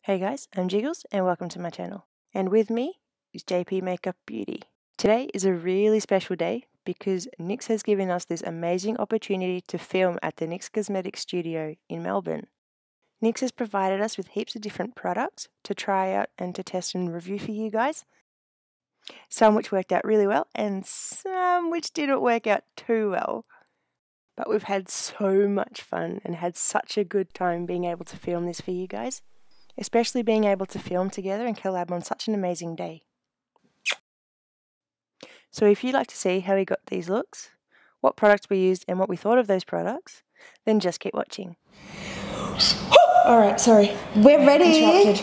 Hey guys, I'm Jigglez and welcome to my channel. And with me is JP Makeup Beauty. Today is a really special day because NYX has given us this amazing opportunity to film at the NYX Cosmetics Studio in Melbourne. NYX has provided us with heaps of different products to try out and to test and review for you guys. Some which worked out really well and some which didn't work out too well. But we've had so much fun and had such a good time being able to film this for you guys. Especially being able to film together and collab on such an amazing day. So if you'd like to see how we got these looks, what products we used and what we thought of those products, then just keep watching. Alright, sorry. We're ready.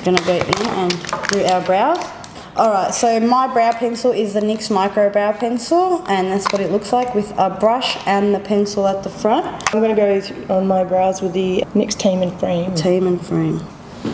Gonna go in and do our brows. Alright, so my brow pencil is the NYX Micro Brow Pencil, and that's what it looks like with a brush and the pencil at the front. I'm going to go on my brows with the NYX Tame and Frame. Tame and Frame.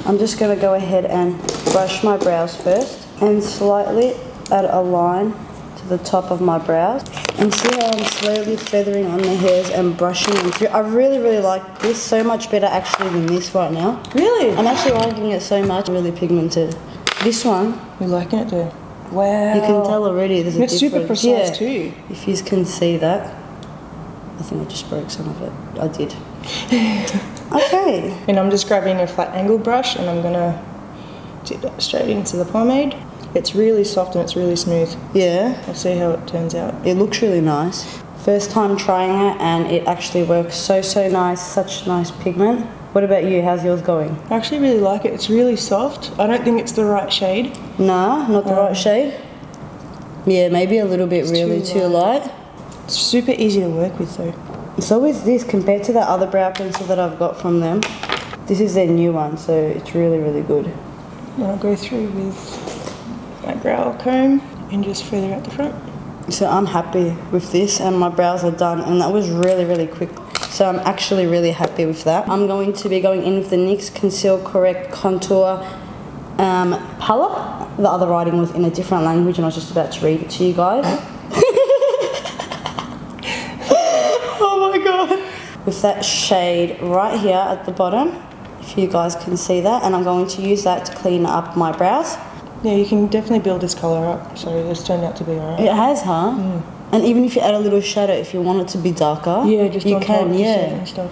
I'm just going to go ahead and brush my brows first and slightly add a line to the top of my brows. And see how I'm slowly feathering on the hairs and brushing them through. I really like this, so much better actually than this right now. Really? I'm actually liking it so much, really pigmented. This one. You're liking it too? Wow. You can tell already there's a difference. It's super precise too. If you can see that. I think I just broke some of it. I did. Okay. And I'm just grabbing a flat angle brush and I'm going to dip that straight into the pomade. It's really soft and it's really smooth. Yeah. We'll see how it turns out. It looks really nice. First time trying it and it actually works so nice. Such nice pigment. What about you? How's yours going? I actually really like it. It's really soft. I don't think it's the right shade. Nah, not the right shade? Yeah, maybe a little bit really too light. It's super easy to work with though. So is this compared to that other brow pencil that I've got from them. This is their new one, so it's really good. And I'll go through with my brow comb and just feather out the front. So I'm happy with this and my brows are done, and that was really quick. So I'm actually really happy with that. I'm going to be going in with the NYX Conceal Correct Contour palette. The other writing was in a different language and I was just about to read it to you guys. With that shade right here at the bottom, if you guys can see that, and I'm going to use that to clean up my brows. Yeah, you can definitely build this colour up, so this turned out to be alright. It has, huh? Mm. And even if you add a little shadow, if you want it to be darker, yeah, just you on can, top, yeah. And stuff.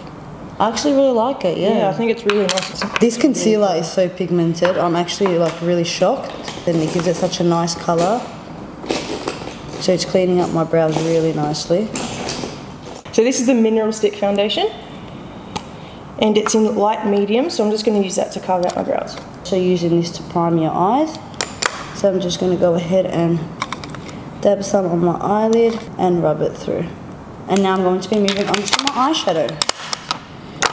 I actually really like it, yeah. Yeah, I think it's really nice. This concealer is so pigmented, I'm actually like really shocked. Then it gives it such a nice colour. So it's cleaning up my brows really nicely. So this is the Mineral Stick Foundation, and it's in light medium, so I'm just going to use that to carve out my brows. So using this to prime your eyes. So I'm just going to go ahead and dab some on my eyelid and rub it through. And now I'm going to be moving on to my eyeshadow.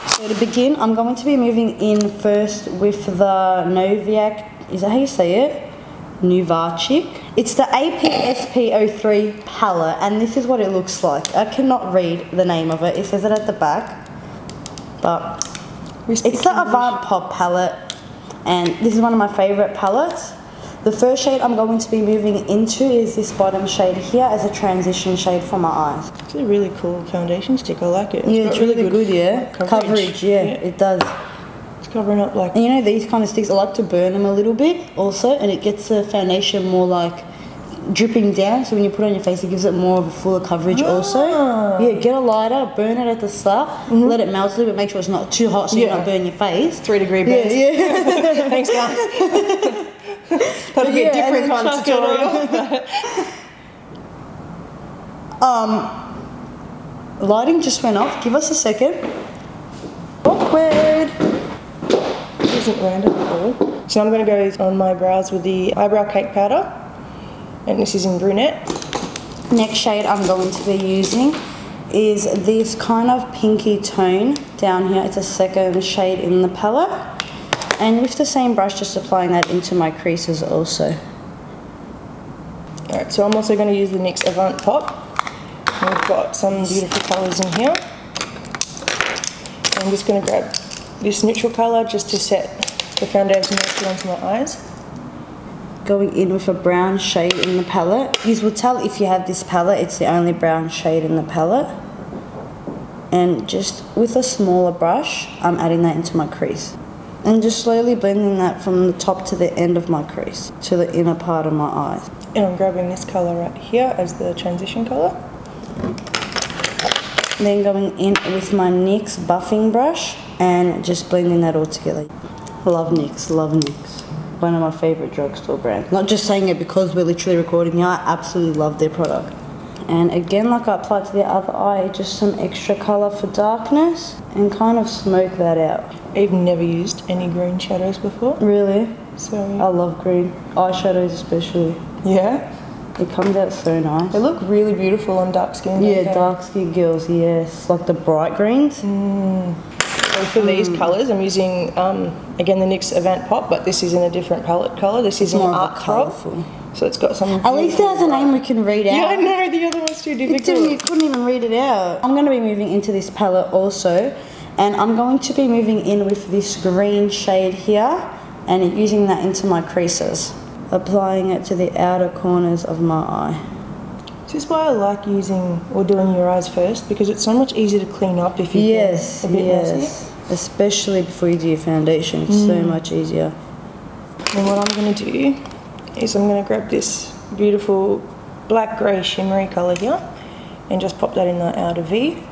So to begin, I'm going to be moving in first with the Nouveau, is that how you say it? Nouveau Chic. It's the APSP03 palette, and this is what it looks like. I cannot read the name of it. It says it at the back, but it's the Avant Pop palette, and this is one of my favourite palettes. The first shade I'm going to be moving into is this bottom shade here as a transition shade for my eyes. It's a really cool foundation stick. I like it. Yeah, it's really good, yeah. Coverage, yeah, it does. Covering up like... And you know these kind of sticks, I like to burn them a little bit also, and it gets the foundation more like dripping down, so when you put it on your face it gives it more of a fuller coverage also. Yeah, get a lighter, burn it at the start, let it melt a little bit, make sure it's not too hot so you don't burn your face. 3-degree burns. Yeah. Thanks guys. That'll be a different kind of tutorial. Lighting just went off, give us a second. Awkward. Isn't random at all. So I'm going to go on my brows with the Eyebrow Cake Powder, and this is in Brunette. Next shade I'm going to be using is this kind of pinky tone down here. It's a second shade in the palette, and with the same brush just applying that into my creases also. Alright, so I'm also going to use the NYX Avant Pop. And we've got some beautiful colours in here. I'm just going to grab this neutral colour just to set the foundation onto my eyes. Going in with a brown shade in the palette. You will tell if you have this palette, it's the only brown shade in the palette. And just with a smaller brush, I'm adding that into my crease. And just slowly blending that from the top to the end of my crease, to the inner part of my eyes. And I'm grabbing this colour right here as the transition colour. Then going in with my NYX buffing brush and just blending that all together. Love NYX, love NYX. One of my favourite drugstore brands. Not just saying it because we're literally recording here, I absolutely love their product. And again, like I applied to the other eye, just some extra colour for darkness and kind of smoke that out. I've never used any green shadows before. Really? So I love green. Eyeshadows especially. yeah? It comes out so nice. They look really beautiful on dark skin. Yeah, dark skin girls, yes. Like the bright greens. So for these colours, I'm using, again, the NYX Avant Pop, but this is in a different palette colour. This is in Art Throb. So it's got some... At least it has a name we can read out. Yeah, I know, the other one's too difficult. You couldn't even read it out. I'm going to be moving into this palette also, and I'm going to be moving in with this green shade here, and using that into my creases. Applying it to the outer corners of my eye. This is why I like using or doing your eyes first, because it's so much easier to clean up if you get a bit messy. Especially before you do your foundation, it's so much easier. And what I'm going to do is I'm going to grab this beautiful black grey shimmery colour here and just pop that in the outer V,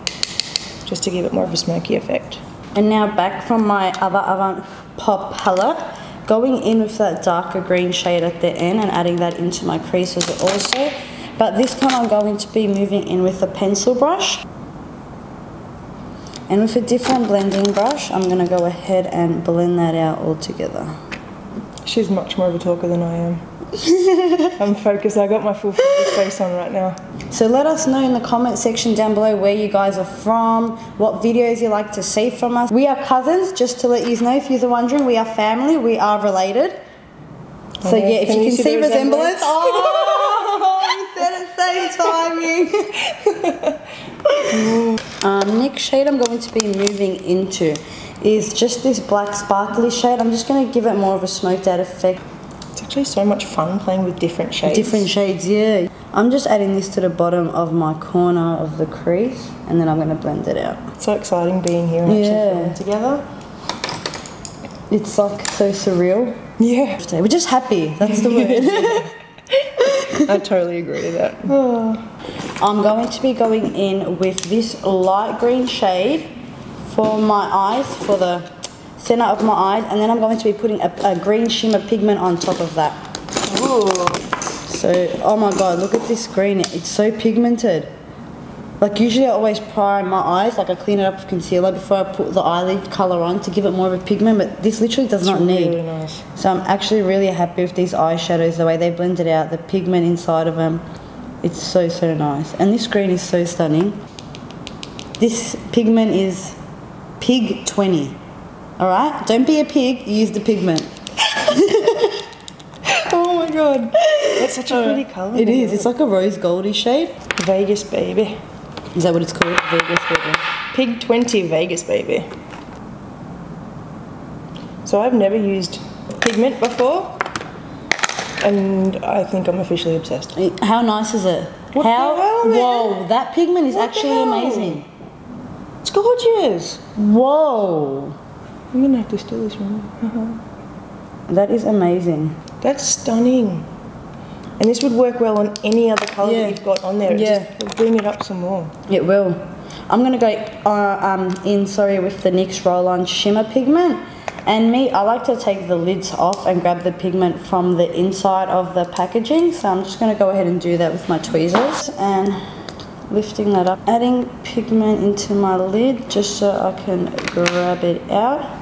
just to give it more of a smoky effect. And now back from my other Avant Pop palette, going in with that darker green shade at the end and adding that into my creases also. But this time I'm going to be moving in with a pencil brush. And with a different blending brush, I'm going to go ahead and blend that out all together. She's much more of a talker than I am. I'm focused. I got my full focus face on right now. So let us know in the comment section down below where you guys are from, what videos you like to see from us. We are cousins, just to let you know if you're wondering. We are family, we are related. So yeah, if you can see resemblance. Oh, we said it same timing. Next shade I'm going to be moving into is just this black sparkly shade. I'm just going to give it more of a smoked out effect. It's actually so much fun playing with different shades. Different shades, yeah. I'm just adding this to the bottom of my corner of the crease, and then I'm going to blend it out. It's so exciting being here and actually filming together. It's like so surreal. Yeah. We're just happy, that's the word. I totally agree with that. I'm going to be going in with this light green shade for my eyes, for the center of my eyes, and then I'm going to be putting a green shimmer pigment on top of that. Ooh. So, oh my god, look at this green, it's so pigmented. Like usually I always prime my eyes, like I clean it up with concealer before I put the eyelid colour on to give it more of a pigment, but this literally does not need. Really nice. So I'm actually really happy with these eyeshadows, the way they blended out, the pigment inside of them. It's so, so nice. And this green is so stunning. This pigment is Pig 20. Alright? Don't be a pig, use the pigment. Oh my god. That's such a pretty colour. It is. It's like a rose goldy shade. Vegas baby. Is that what it's called? Vegas baby. Pig 20 Vegas baby. So I've never used pigment before, and I think I'm officially obsessed. How nice is it? What the hell, man? Whoa, that pigment is actually amazing. It's gorgeous. Whoa. I'm gonna have to steal this one. That is amazing. That's stunning. And this would work well on any other colour that you've got on there. Just bring it up some more. It will. I'm going to go with the NYX Roll-On Shimmer Pigment. And I like to take the lids off and grab the pigment from the inside of the packaging. So I'm just going to go ahead and do that with my tweezers. And lifting that up. Adding pigment into my lid just so I can grab it out.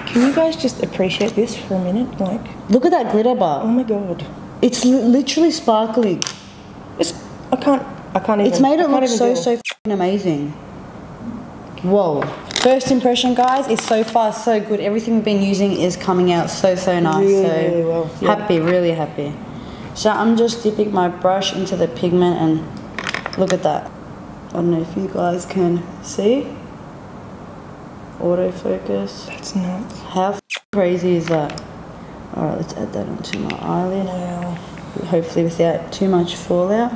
Can you guys just appreciate this for a minute? Like, look at that glitter bar. Oh my god. It's literally sparkling. I can't even. It's made it look so f***ing amazing. Whoa. First impression, guys, is so far so good. Everything we've been using is coming out so nice. Really well. Yeah. Happy, really happy. So I'm just dipping my brush into the pigment and look at that. I don't know if you guys can see. Autofocus. That's nuts. How crazy is that? Alright, let's add that onto my eyelid. Wow. Hopefully without too much fallout.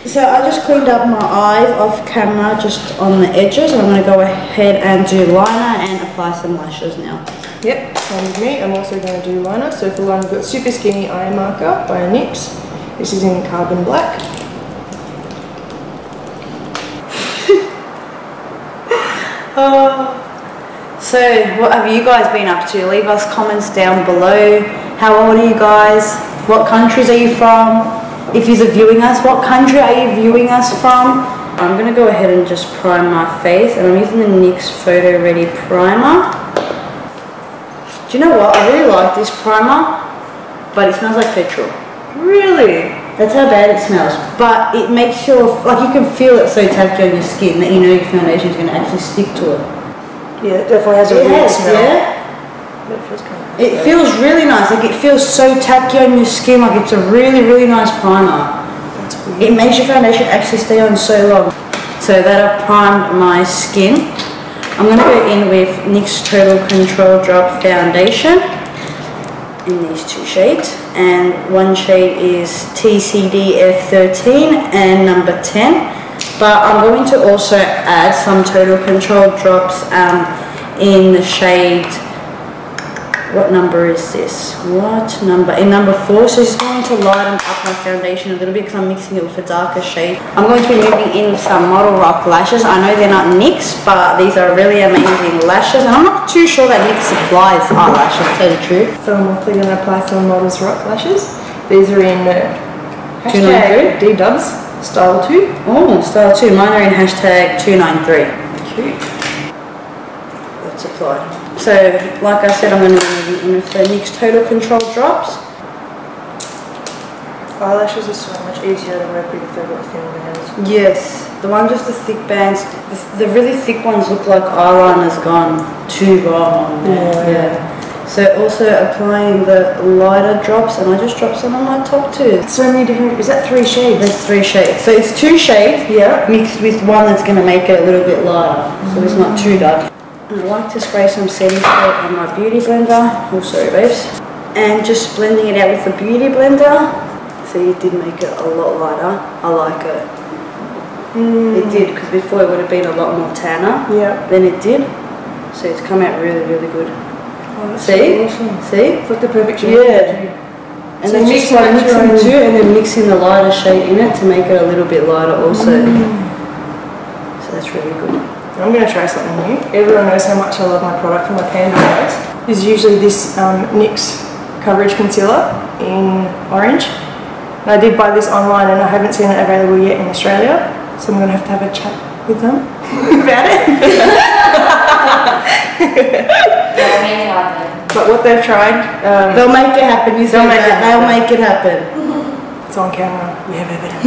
So I just cleaned up my eyes off camera, just on the edges. I'm going to go ahead and do liner and apply some lashes now. Yep, same with me. I'm also going to do liner. So for one, we've got Super Skinny Eye Marker by NYX. This is in Carbon Black. So what have you guys been up to? Leave us comments down below. How old are you guys? What countries are you from? If you're viewing us, what country are you viewing us from? I'm going to go ahead and just prime my face, and I'm using the NYX Photo Ready Primer. Do you know what? I really like this primer, but it smells like petrol. Really? That's how bad it smells. But it makes your, like, you can feel it so tacky on your skin that you know your foundation is going to actually stick to it. Yeah, it definitely has a weird smell. Yeah? But it feels kind of nice. It feels really nice. Like, it feels so tacky on your skin. Like, it's a really, really nice primer. That's weird. It makes your foundation actually stay on so long. So that I've primed my skin. I'm going to go in with NYX Total Control Drop Foundation in these two shades. And one shade is TCD F13 and number 10. But I'm going to also add some Total Control drops in the shade, what number is this? What number? In number 4. So it's going to lighten up my foundation a little bit because I'm mixing it with a darker shade. I'm going to be moving in some Model Rock lashes. I know they're not NYX, but these are really amazing lashes. And I'm not too sure that NYX supplies eyelashes, to tell you the truth. So I'm also going to apply some Models Rock lashes. These are in hashtag D-Dubs, Style 2. Oh, Style 2. Mine are in hashtag 293. Cute. Let's apply. So, like I said, I'm going to be moving in with the NYX Total Control drops. Eyelashes are so much easier to work with if they've got thin bands. Yes, the ones with the thick bands, the really thick ones look like eyeliner's gone too raw on there. Oh, yeah. So also applying the lighter drops, and I just dropped some on my top too. So many different, is that 3 shades? There's 3 shades. So it's 2 shades mixed with one that's going to make it a little bit lighter, so it's not too dark. I like to spray some setting spray on my beauty blender. Oh, sorry babes. And just blending it out with the beauty blender. See, it did make it a lot lighter. I like it. It did, because before it would have been a lot more tanner than it did. So it's come out really, really good. Oh, see? So awesome. See? It's like the perfect shade. Yeah. And So then just like mixing too, and then mixing the lighter shade in it to make it a little bit lighter also. So that's really good. I'm going to try something new. Everyone knows how much I love my product for my pan eyes. Is usually this NYX Coverage Concealer in orange. And I did buy this online and I haven't seen it available yet in Australia. So I'm going to have a chat with them about it. They'll make it happen. But what they've tried... they'll make it happen, you said that. They'll make it happen. It's on camera. We have evidence.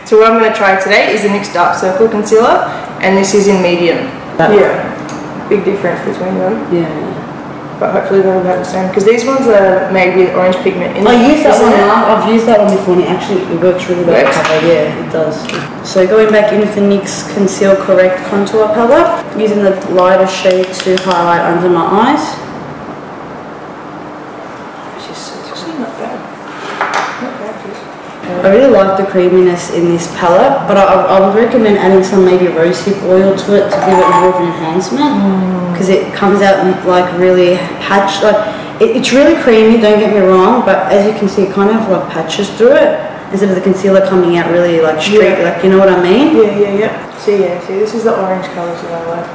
So what I'm going to try today is the NYX Dark Circle Concealer, and this is in medium. Yeah, big difference between them. Yeah. But hopefully they'll have the same, because these ones are made with orange pigment in them. I used that one. I've used that one before, and it actually works really well. Yeah, it does. So going back in with the NYX Conceal Correct Contour Palette, using the lighter shade to highlight under my eyes. It's actually not bad. Not bad. I really like the creaminess in this palette, but I would recommend adding some maybe rosehip oil to it to give it more of an enhancement, because it comes out like really patched. Like it's really creamy, don't get me wrong, but as you can see, it kind of like patches through it instead of the concealer coming out really like straight. Like, you know what I mean? Yeah. See, this is the orange colours that I like.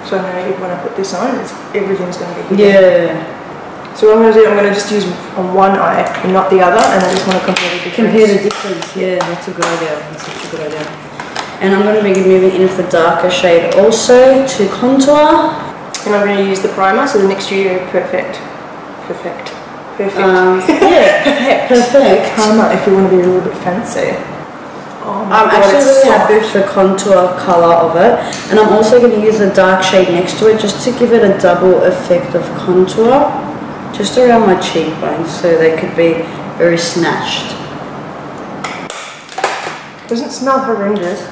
So I know when I put this on, everything's going to be good. Yeah. So what I'm going to do, I'm going to just use on one eye and not the other, and I just want to compare the difference. Compare the difference, yeah, that's a good idea. That's such a good idea. And I'm going to be moving in with the darker shade also to contour. And I'm going to use the primer, so the NYX Studio Perfect. Perfect. Perfect. Primer if you want to be a little bit fancy. Oh my I'm God, actually it's really soft. happy with the contour colour of it, and I'm also going to use the dark shade next to it just to give it a double effect of contour. Just around my cheekbones so they could be very snatched. Doesn't smell horrendous.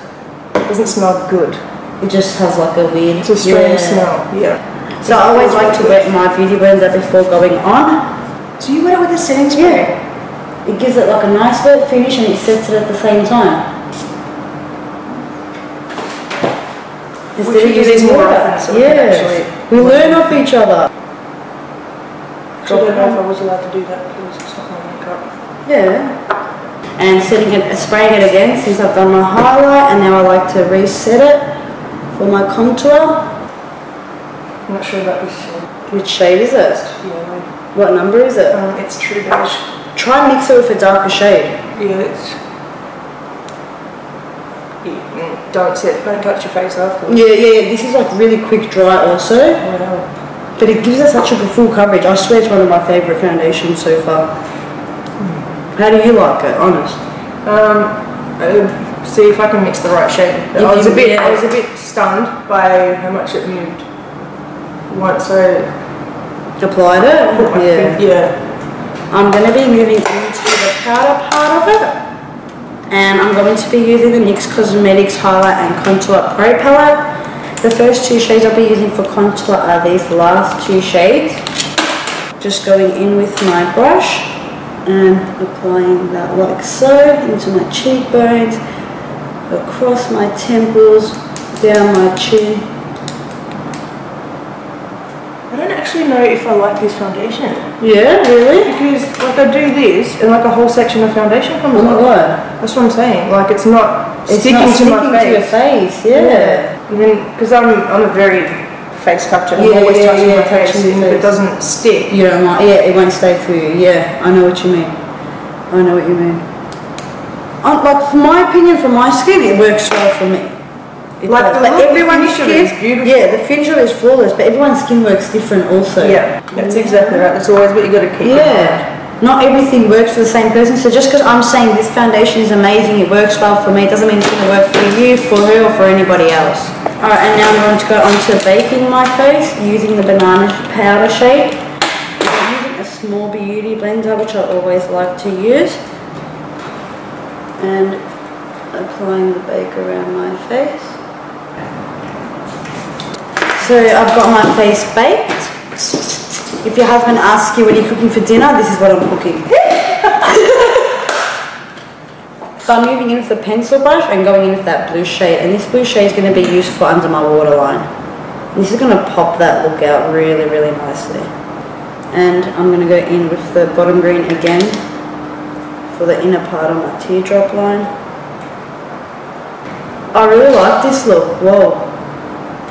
Doesn't smell good. It just has like a weird... It's a strange smell, yeah. So I always like to wet my beauty blender before going on. So you wet it with a setting spray? Yeah. It gives it like a nice wet finish and it sets it at the same time. We should do these more often so we can actually We learn off each other. I don't know if I was allowed to do that because it's not my makeup. Yeah. And setting it, spraying it again since I've done my highlight, and now I like to reset it for my contour. I'm not sure about this shade. Which shade is it? Yeah. What number is it? It's True Beige. Try and mix it with a darker shade. Yeah, it's... Don't touch your face afterwards. Yeah. This is like really quick dry also. Wow. But it gives us such a full coverage. I swear it's one of my favourite foundations so far. How do you like it, honest? See if I can mix the right shade. I was a bit stunned by how much it moved once I applied it. Yeah. I'm going to be moving into the powder part of it. And I'm going to be using the NYX Cosmetics Highlight and Contour Pro Palette. The first two shades I'll be using for contour are these last two shades. Just going in with my brush and applying that like so into my cheekbones, across my temples, down my chin. I don't actually know if I like this foundation. Yeah, really? Because like I do this and like a whole section of foundation comes off. Oh my god. That's what I'm saying. Like it's not sticking to my face. To your face, yeah. And then because I'm a very face toucher, I'm always touching my face. And if it doesn't stick, you don't like. Yeah, it won't stay for you. Yeah, I know what you mean. I know what you mean. Like for my opinion, for my skin, it works well for me. Like everyone's skin is beautiful. Yeah, the finish of it is flawless, but everyone's skin works different also. Yeah, that's exactly right. That's always what you got to keep. Yeah. Not everything works for the same person, so just because I'm saying this foundation is amazing, it works well for me, doesn't mean it's going to work for you, for her, or for anybody else. Alright, and now I'm going to go on to baking my face using the banana powder shade. I'm using a small beauty blender, which I always like to use. And applying the bake around my face. So I've got my face baked. If your husband asks you when you're cooking for dinner, this is what I'm cooking. So I'm moving in with the pencil brush and going in with that blue shade. And this blue shade is going to be useful under my waterline. And this is going to pop that look out really, really nicely. And I'm going to go in with the bottom green again for the inner part of my teardrop line. I really like this look. Whoa.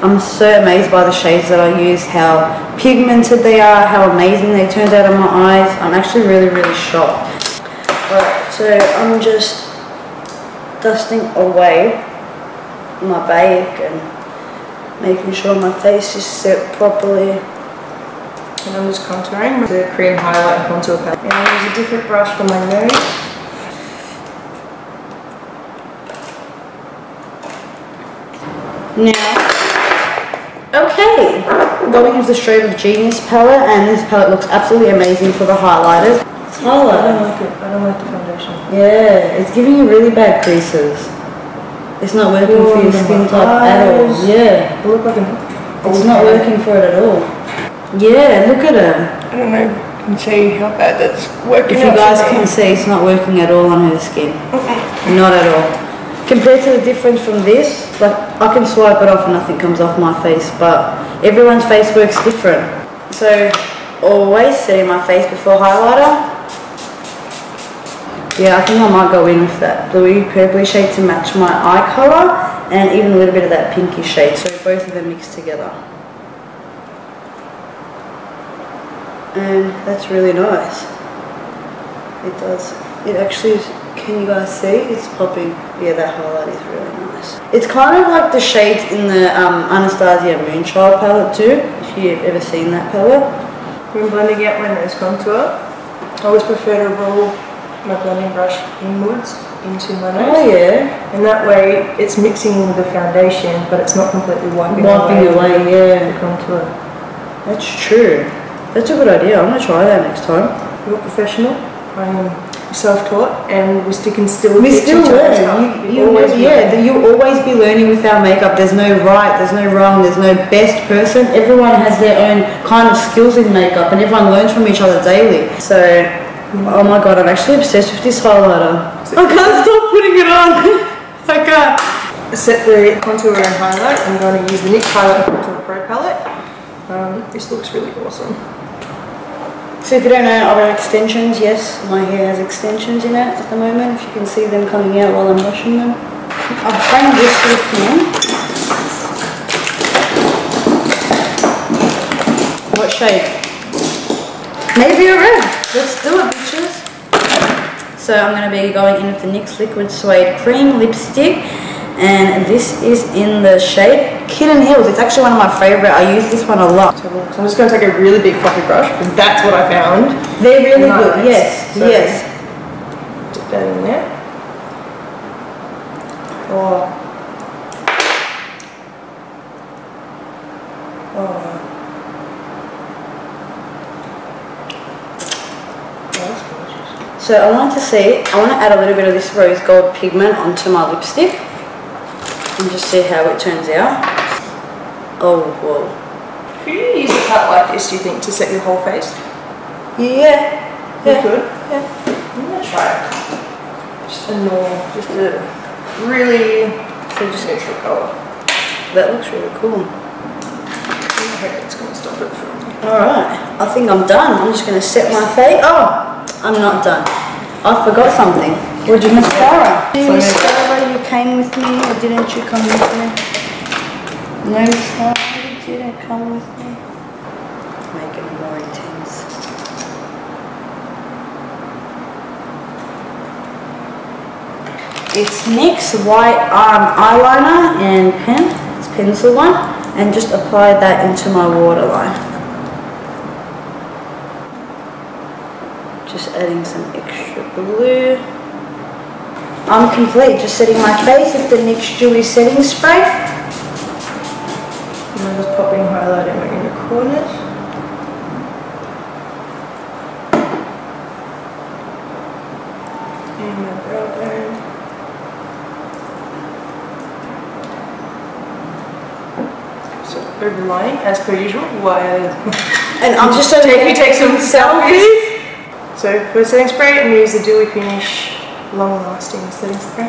I'm so amazed by the shades that I use, how pigmented they are, how amazing they turned out on my eyes. I'm actually really, really shocked. Alright, so I'm just dusting away my bake and making sure my face is set properly. And I'm just contouring with the cream highlight and contour palette. And I use a different brush for my nose. Now, okay, I'm going with the Strobe of Genius palette, and this palette looks absolutely amazing for the highlighters. It's highlight. I don't like it. I don't like the foundation. Yeah, it's giving you really bad creases. It's not working for your skin type at all. Yeah. It looks like it's not working for it at all. Yeah, look at it. I don't know if you can see how bad that's working. If you guys can see, it's not working at all on her skin. Not at all. Compared to the difference from this, like I can swipe it off and nothing comes off my face, but everyone's face works different. So always setting my face before highlighter. Yeah, I think I might go in with that bluey purpley shade to match my eye colour and even a little bit of that pinky shade, so both of them mixed together. And that's really nice. It does. It actually is. Can you guys see? It's popping. Yeah, that highlight is really nice. It's kind of like the shades in the Anastasia Moonchild palette too, if you've ever seen that palette. When blending out my nose contour, I always prefer to roll my blending brush inwards into my nose. Oh yeah. And that way it's mixing with the foundation, but it's not completely wiping away the contour. That's true. That's a good idea. I'm going to try that next time. You're professional. I am self-taught, and we're sticking still. We still learn. You always be learning with our makeup. There's no right, there's no wrong, there's no best person. Everyone has their own kind of skills in makeup, and everyone learns from each other daily. So, oh my god, I'm actually obsessed with this highlighter. I can't stop putting it on. I can't. Set the contour and highlight. I'm going to use the NYX Highlight and Contour Pro Palette. This looks really awesome. So if you don't know, I wear extensions. Yes, my hair has extensions in it at the moment. If you can see them coming out while I'm brushing them. I've framed this with me. What shade? Maybe a red. Let's do it, bitches. So I'm going to be going in with the NYX Liquid Suede Cream Lipstick. And this is in the shade Kitten Hills. It's actually one of my favourite. I use this one a lot. So I'm just going to take a really big fluffy brush because that's what I found. They're really good. Yes, so yes. Dip that in there. Oh. Oh. So I want to add a little bit of this rose gold pigment onto my lipstick and just see how it turns out. Oh, whoa. Could you use a cut like this, do you think, to set your whole face? Yeah. You could? Yeah. I'm going to try it. Just a really just neutral colour. That looks really cool. I hope it's going to stop it from... Alright, I think I'm done. I'm just going to set my face. Oh! I'm not done. I forgot something. Where'd you mascara? Mascara, you came with me or didn't you come with me? No mascara, you didn't come with me. Make it more intense. It's NYX white eyeliner and pen. It's pencil one. And just apply that into my waterline. Just adding some extra blue. I'm complete. Just setting my face with the NYX Dewy Setting Spray. And I'm just popping highlighter in the corners. And my brow bone. So overlying, as per usual, while and I'm just going to take some selfies. So for setting spray, I'm going to use the Dewy Finish long-lasting setting spray.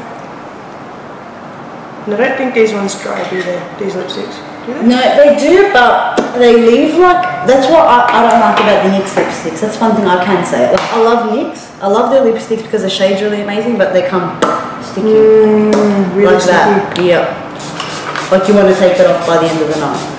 And I don't think these ones dry, do they? These lipsticks, do they? No, they do, but they leave like... That's what I don't like about the NYX lipsticks. That's one thing I can say. Like, I love NYX. I love their lipsticks because the shade's really amazing, but they come sticky. Really like sticky. that. Yeah. Like you want to take it off by the end of the night.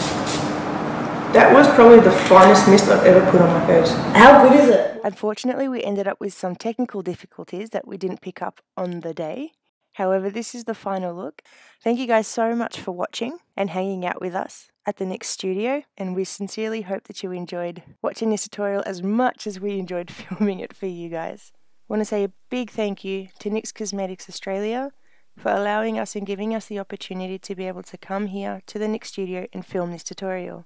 That was probably the finest mist I've ever put on my face. How good is it? Unfortunately, we ended up with some technical difficulties that we didn't pick up on the day. However, this is the final look. Thank you guys so much for watching and hanging out with us at the NYX Studio, and we sincerely hope that you enjoyed watching this tutorial as much as we enjoyed filming it for you guys. I want to say a big thank you to NYX Cosmetics Australia for allowing us and giving us the opportunity to be able to come here to the NYX Studio and film this tutorial.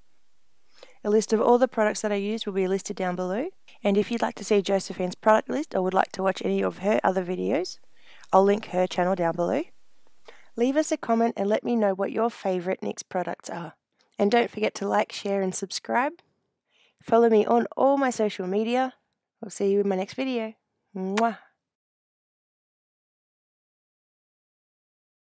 A list of all the products that I used will be listed down below, and if you'd like to see Josephine's product list or would like to watch any of her other videos, I'll link her channel down below. Leave us a comment and let me know what your favourite NYX products are. And don't forget to like, share and subscribe. Follow me on all my social media. I'll see you in my next video. Mwah!